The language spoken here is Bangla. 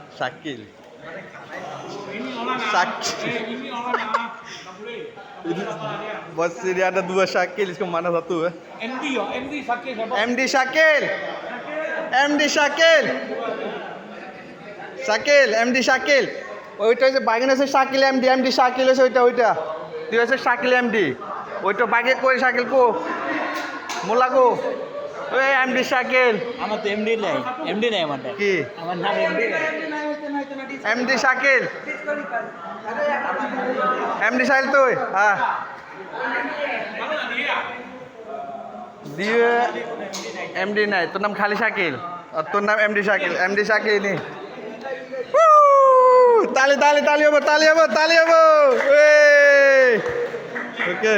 Syakil. Ini orang Syakil. ini orang tak boleh. Bos ini ada dua Syakil, kemana satu? MD ya, MD sakit siapa? MD Syakil. MD Syakil. Syakil, MD Syakil. ওইটা যে বাইকেন আছে শাকিল এমডি এমডি শাকিল আছে ওইটা তুই আছে শাকিল এমডি ওইটা বাইকে কই শাকিল কো মোলা কো ওই এমডি শাকিল আমার তো এমডি নাই আমার কি আমার নাম MD MD Shakil MD Shakil তুই হ্যাঁ দিয়ে এমডি নাই তোর নাম খালি শাকিল আর তোর নাম এমডি শাকিল নি তালি হবো ওকে